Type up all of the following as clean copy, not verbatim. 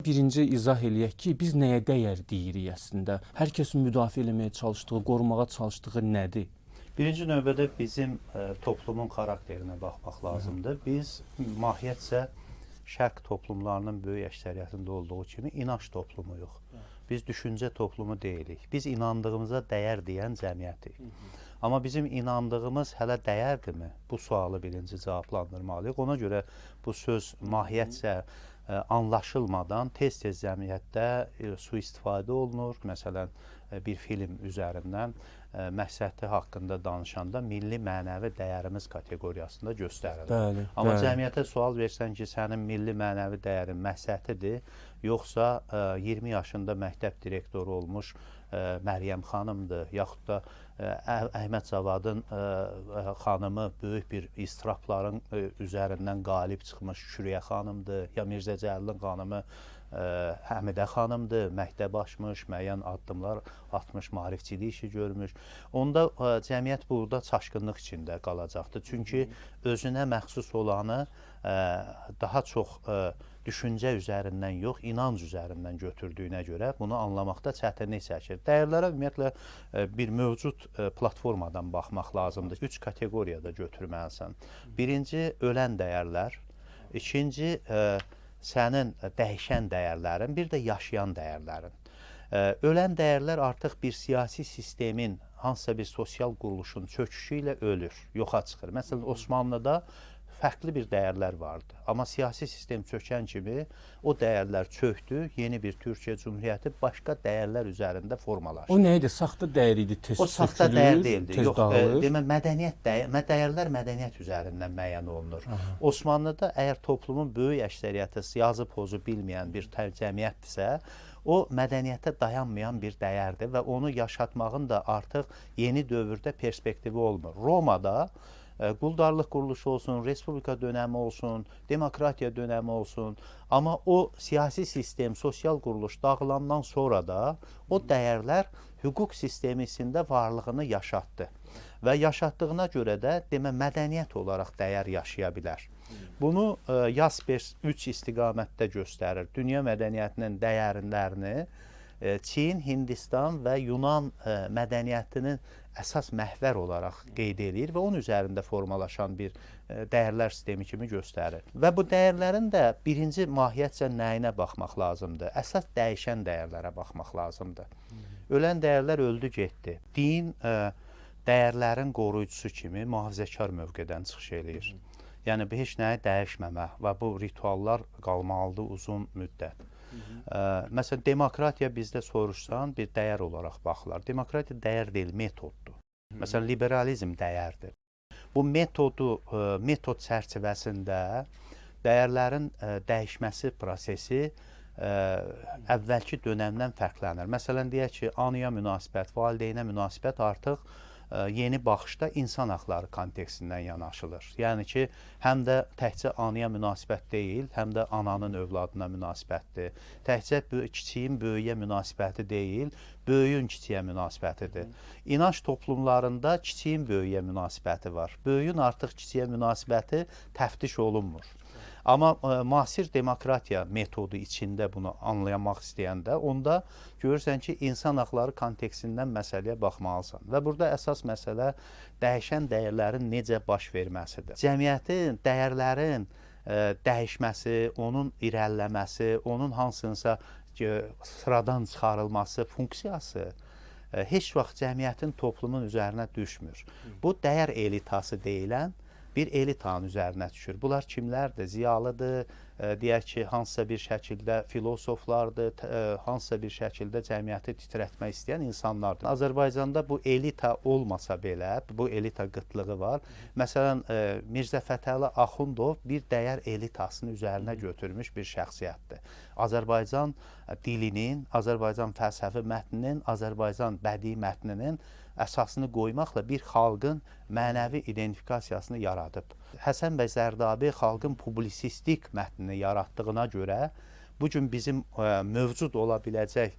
birinci izah eləyək ki, biz nəyə dəyər deyirik əslində? Hər kəsin müdafiə eləməyə çalışdığı, qorumağa çalışdığı nədir? Birinci növbədə bizim toplumun xarakterinə baxmaq lazımdır. Biz mahiyyətcə şərq toplumlarının böyük əksəriyyətində olduğu kimi inanc toplumuyuq. Biz düşüncə toplumu deyilik. Biz inandığımıza dəyər deyən cəmiyyətik. Amma bizim inandığımız hələ dəyərdirmi? Bu sualı birinci cavablandırmalıyıq. Ona görə bu söz mahiyyətcə anlaşılmadan tez-tez cəmiyyətdə sui-istifadə olunur. Məsələn, bir film üzərindən məqsədi haqqında danışanda milli mənəvi dəyərimiz kateqoriyasında göstərilir. Bəli, Amma bəli. cəmiyyətə sual versən ki, sənin milli mənəvi dəyərin məqsədidir, yoxsa 20 yaşında məktəb direktoru olmuş Məryəm xanımdır, yaxud da Əhməd Zavadın xanımı böyük bir istirapların üzərindən qalib çıxmış Şüriyə xanımdır, ya Mirzə Cəlilin xanımı Həmidə xanımdır, məktəb açmış, müəyyən addımlar atmış, maarifçilik işi görmüş. Onda cəmiyyət burada çaşqınlıq içində qalacaqdır. Çünki özünə məxsus olanı daha çox düşüncə üzərindən yox, inanc üzərindən götürdüyünə görə bunu anlamaqda çətinlik çəkir. Dəyərlərə ümumiyyətlə bir mövcud platformadan baxmaq lazımdır. 3 kateqoriyada götürməlisən. Birinci, ölən dəyərlər. İkinci, sənin dəyişən dəyərlərin, bir də yaşayan dəyərlərin. Ölən dəyərlər artıq bir siyasi sistemin, hansısa bir sosial quruluşun çöküşü ilə ölür, yoxa çıxır. Məsələn, Osmanlıda fərqli bir dəyərlər vardı. Amma siyasi sistem çökən kimi o dəyərlər çöktü, yeni bir Türkiyə Cümhuriyyəti başqa dəyərlər üzərində formalaşdı. O nə idi? Saxta dəyər idi, tez O saxta dəyər deyildi. tez dağılır. Demək, dəyərlər mədəniyyət üzərindən müəyyən olunur. Osmanlıda əgər toplumun böyük əksəriyyəti yazı pozu bilməyən bir cəmiyyətdirsə, o mədəniyyətə dayanmayan bir dəyərdir və onu yaşatmağın da artıq yeni dövrdə perspektivi olmur. Romada quldarlıq quruluşu olsun, respublika dönəmi olsun, demokratiya dönəmi olsun. Amma o siyasi sistem, sosial quruluş dağılandan sonra da o dəyərlər hüquq sistemi içində varlığını yaşatdı. Və yaşatdığına görə də mədəniyyət olaraq dəyər yaşaya bilər. Bunu Jaspers 3 istiqamətdə göstərir. Dünya mədəniyyətinin dəyərlərini Çin, Hindistan və Yunan mədəniyyətinin əsas məhvər olaraq qeyd edir və onun üzərində formalaşan bir dəyərlər sistemi kimi göstərir. Və bu dəyərlərin də birinci mahiyyətcə nəyinə baxmaq lazımdır? Əsas dəyişən dəyərlərə baxmaq lazımdır. Ölən dəyərlər öldü, getdi. Din dəyərlərin qoruyucusu kimi mühafizəkar mövqedən çıxış eləyir. Yəni, heç nəyi dəyişməmə və bu rituallar qalmalıdır uzun müddət. Məsələn, demokratiya bizdə soruşsan bir dəyər olaraq baxılar. Demokratiya dəyər deyil, metoddur. Məsələn, liberalizm dəyərdir. Bu metod çərçivəsində dəyərlərin dəyişməsi prosesi əvvəlki dönəmdən fərqlənir. Məsələn, deyək ki, anaya münasibət, valideynə münasibət artıq yeni baxışda insan haqları kontekstindən yanaşılır. Yəni ki, həm də təkcə anaya münasibət deyil, həm də ananın övladına münasibətdir. Təkcə kiçiyin böyüyə münasibəti deyil, böyüyün kiçiyə münasibətidir. İnanc toplumlarında kiçiyin böyüyə münasibəti var. Böyüyün artıq kiçiyə münasibəti təftiş olunmur. Amma müasir demokratiya metodu içində bunu anlayamaq istəyəndə, onda görürsən ki, insan haqları kontekstindən məsələyə baxmalısan. Və burada əsas məsələ dəyişən dəyərlərin necə baş verməsidir. Cəmiyyətin, dəyərlərin dəyişməsi, onun irəliləməsi, onun hansınsa sıradan çıxarılması funksiyası heç vaxt cəmiyyətin, toplumun üzərinə düşmür. Bu dəyər elitası deyilən bir elitanın üzərinə düşür. Bunlar kimlərdir? Ziyalıdır, deyək ki, hansısa bir şəkildə filosoflardır, hansısa bir şəkildə cəmiyyəti titrətmək istəyən insanlardır. Azərbaycanda bu elita olmasa belə, bu elita qıtlığı var. Məsələn, Mirzə Fətəli Axundov bir dəyər elitasını üzərinə götürmüş bir şəxsiyyətdir. Azərbaycan dilinin, Azərbaycan fəlsəfi mətninin, Azərbaycan bədii mətninin əsasını qoymaqla bir xalqın mənəvi identifikasiyasını yaradıb. Həsən bəy Zərdabi xalqın publisistik mətnini yaratdığına görə bugün bizim mövcud ola biləcək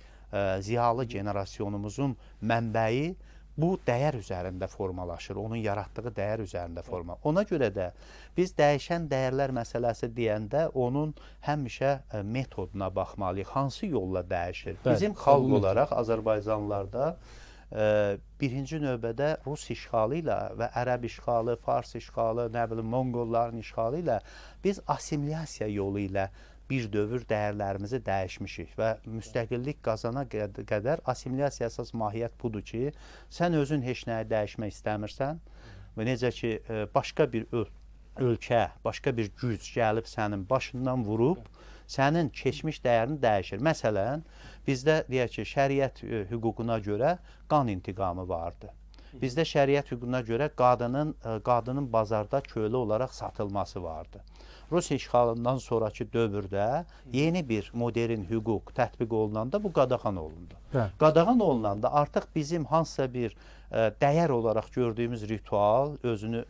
ziyalı generasyonumuzun mənbəyi bu dəyər üzərində formalaşır, onun yaratdığı dəyər üzərində forma. Ona görə də biz dəyişən dəyərlər məsələsi deyəndə onun həmişə metoduna baxmalıyıq. Hansı yolla dəyişir? Bizim xalq olaraq Azərbaycanlılarda birinci növbədə Rus işğalı ilə və Ərəb işğalı, Fars işğalı, nə bilim Monqolların işğalı ilə biz assimilyasiya yolu ilə bir dövr dəyərlərimizi dəyişmişik və müstəqillik qazana qədər assimilyasiya əsas mahiyyət budur ki, sən özün heç nəyi dəyişmək istəmirsən və necə ki, başqa bir ölkə, başqa bir güc gəlib sənin başından vurub, sənin keçmiş dəyərini dəyişir. Məsələn, bizdə deyək ki, şəriət hüququna görə qan intiqamı vardı. Bizdə şəriət hüququna görə qadının bazarda kölə olaraq satılması vardı. Rusiya işğalından sonraki dövrdə yeni bir modern hüquq tətbiq olunanda bu qadağan olundu. Qadağan olunanda artıq bizim hansısa bir dəyər olaraq gördüyümüz ritual, özünü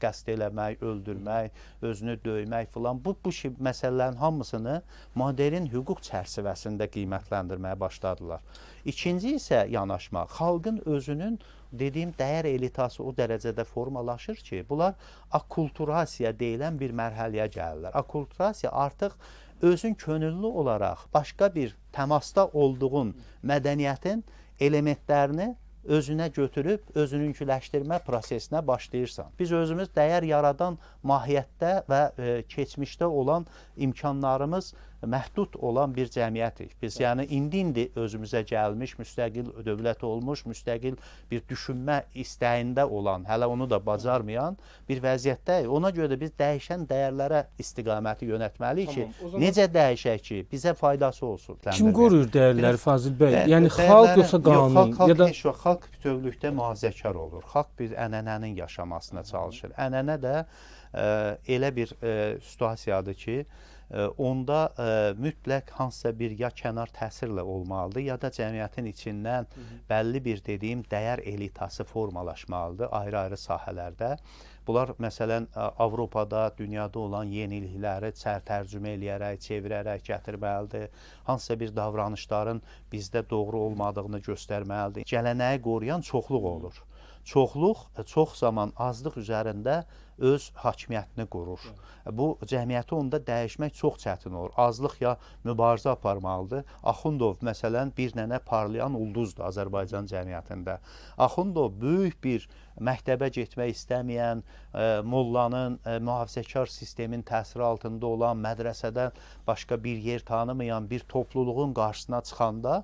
qəsd eləmək, öldürmək, özünü döymək filan, bu məsələlərin hamısını modern hüquq çərçivəsində qiymətləndirməyə başladılar. İkinci isə yanaşma, xalqın özünün dediyim dəyər elitası o dərəcədə formalaşır ki, bunlar akulturasiya deyilən bir mərhələyə gəlirlər. Akulturasiya artıq özün könüllü olaraq başqa bir təmasda olduğun mədəniyyətin elementlərini özünə götürüb, özününküləşdirmə prosesinə başlayırsan. Biz özümüz dəyər yaradan mahiyyətdə və keçmişdə olan imkanlarımız məhdud olan bir cəmiyyətik. Biz yəni indi özümüzə gəlmiş, müstəqil dövlət olmuş, müstəqil bir düşünmə istəyində olan, hələ onu da bacarmayan bir vəziyyətdəyik. Ona görə də biz dəyişən dəyərlərə istiqaməti yönətməliyik ki, necə dəyişək ki, bizə faydası olsun. Kim qoruyur dəyərləri Fazil bəy? Yəni xalq yoxsa qanun? Xalq bütövlükdə mühafizəkar olur. Xalq bir ənənənin yaşamasına çalışır. Ənənə də elə bir situasiyadır ki, onda mütləq hansısa bir ya kənar təsirlə olmalıdır, ya da cəmiyyətin içindən bəlli bir dediyim dəyər elitası formalaşmalıdır ayrı-ayrı sahələrdə. Bunlar məsələn Avropada, dünyada olan yenilikləri tərcümə eləyərək, çevirərək gətirməlidir. Hansısa bir davranışların bizdə doğru olmadığını göstərməlidir. Gələnəyi qoruyan çoxluq olur. Çoxluq çox zaman azlıq üzərində öz hakimiyyətini qurur. Bu cəmiyyəti onda dəyişmək çox çətin olur. Azlıq ya mübarizə aparmalıdır. Axundov məsələn bir dənə parlayan ulduzdur Azərbaycan cəmiyyətində. Axundov böyük bir məktəbə getmək istəməyən, mollanın, mühafizəkar sistemin təsiri altında olan, mədrəsədən başqa bir yer tanımayan bir topluluğun qarşısına çıxanda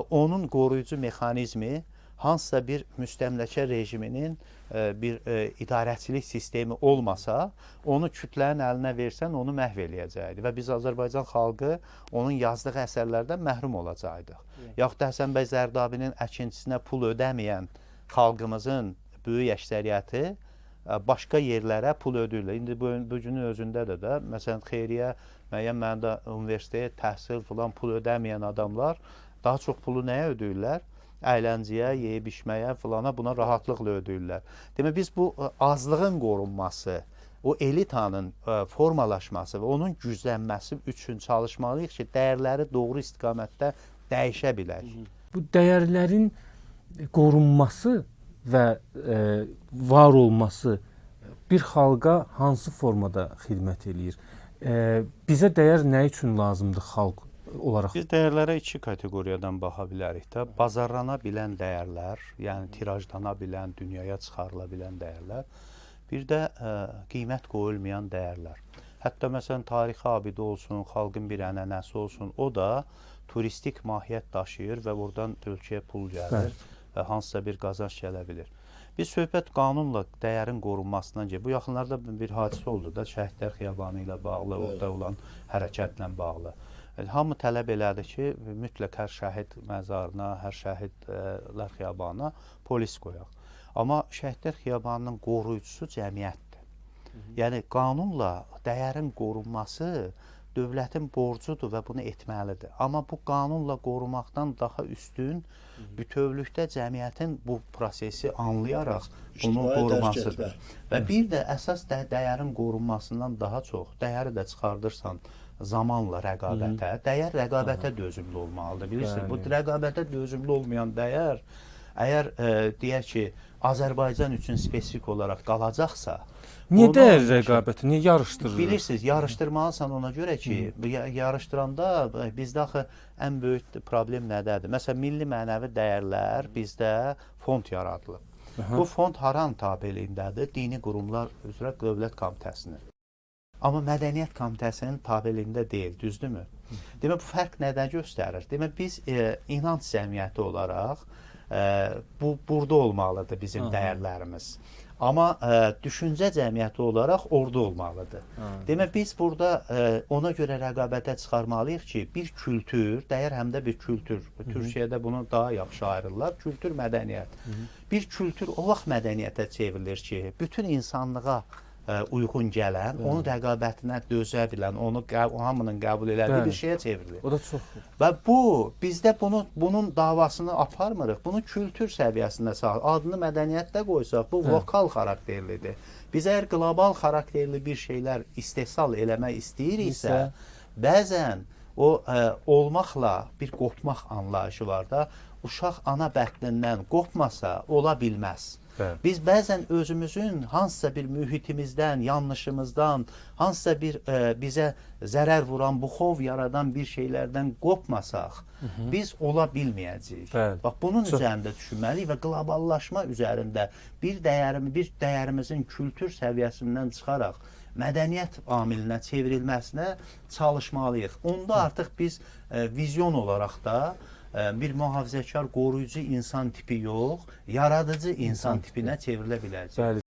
onun qoruyucu mexanizmi hansısa bir müstəmləkə rejiminin bir idarəçilik sistemi olmasa, onu kütlənin əlinə versən, onu məhv eləyəcəkdir. Və biz Azərbaycan xalqı onun yazdığı əsərlərdən məhrum olacaqdıq. Yaxud da Həsən bəy Zərdabinin əkinçisinə pul ödəməyən xalqımızın böyük əksəriyyəti başqa yerlərə pul ödəyirlər. İndi bu günün özündə də, məsələn, xeyriyyə, müəyyən mənada universitet, təhsil filan pul ödəməyən adamlar daha çox pulu nəyə ödəyirlər? Əyləncəyə, yeyib içməyə filana, buna rahatlıqla ödəyirlər. Demək, biz bu azlığın qorunması, o elitanın formalaşması və onun güclənməsi üçün çalışmalıyıq ki, dəyərləri doğru istiqamətdə dəyişə bilək. Bu dəyərlərin qorunması və var olması bir xalqa hansı formada xidmət eləyir? Bizə dəyər nə üçün lazımdır xalq olaraq? Biz dəyərlərə iki kateqoriyadan baxa bilərik də. Bazarlana bilən dəyərlər, yəni tirajdana bilən, dünyaya çıxarıla bilən dəyərlər. Bir də qiymət qoyulmayan dəyərlər. Hətta məsələn tarixi abidə olsun, xalqın bir ənənəsi olsun, o da turistik mahiyyət daşıyır və oradan ölkəyə pul gəlir və hansısa bir qazanc gələ bilir. Biz söhbət qanunla dəyərin qorunmasından gedir. Bu yaxınlarda bir hadisə oldu da, Şəhidlər Xiyabanı ilə bağlı, orada olan hərəkətlə bağlı. Hamı tələb elədi ki, mütləq hər şəhid məzarına, hər şəhidlər xiyabanına polis qoyaq. Amma Şəhidlər Xiyabanının qoruyucusu cəmiyyətdir. Yəni, qanunla dəyərin qorunması dövlətin borcudur və bunu etməlidir. Amma bu qanunla qorumaqdan daha üstün bütövlükdə cəmiyyətin bu prosesi anlayaraq bunun qorunmasıdır. Və bir də əsas dəyərin qorunmasından daha çox, dəyəri də çıxardırsan zamanla rəqabətə, dəyər rəqabətə dözümlü olmalıdır. Bilirsiniz, bu rəqabətə dözümlü olmayan dəyər Əgər deyək ki, Azərbaycan üçün spesifik olaraq qalacaqsa, Niyə onu- dəyər rəqabəti? Niyə yarışdırırıq? Bilirsiniz, yarışdırmalısan ona görə ki, yarışdıranda bizdə axı ən böyük problem nədədir? Məsələn, milli mənəvi dəyərlər bizdə fond yaradılıb. Bu fond haranın tabeliyindədir? Dini qurumlar üzrə Dövlət Komitəsinin. Amma Mədəniyyət Komitəsinin tabeliyində deyil, düzdürmü? Demək, bu fərq nədən göstərir? Demək, biz inanc cəmiyyəti olaraq burada olmalıdır bizim dəyərlərimiz. Amma düşüncə cəmiyyəti olaraq orada olmalıdır. Demək, biz burada ona görə rəqabətə çıxarmalıyıq ki, bir kültür, dəyər həm də bir kültür. Türkiyədə bunu daha yaxşı ayırırlar. Kültür, mədəniyyət. Bir kültür o vaxt mədəniyyətə çevrilir ki, bütün insanlığa uyğun gələn, onun rəqabətinə dözə bilən, onu hamının qəbul elədiyi bir şeyə çevrilir. O da çox. Və bizdə bunun davasını aparmırıq. Bunu kültür səviyyəsində adını mədəniyyətdə qoysaq, bu lokal xarakterlidir. Biz əgər qlobal xarakterli bir şeylər istehsal eləmək istəyiriksə, bəzən o olmaqla bir qopmaq anlayışı var da, uşaq ana bətnindən qopmasa ola bilməz. Biz bəzən özümüzün hansısa bir mühitimizdən, yanlışımızdan, hansısa bir bizə zərər vuran, buxov yaradan bir şeylərdən qopmasaq, biz ola bilməyəcəyik. Bax, bunun üzərində düşünməliyik və qloballaşma üzərində bir dəyərimizin kültür səviyyəsindən çıxaraq mədəniyyət amilinə çevrilməsinə çalışmalıyıq. Onda artıq biz vizyon olaraq da bir mühafizəkar, qoruyucu insan tipi yox, yaradıcı insan tipinə çevrilə biləcək.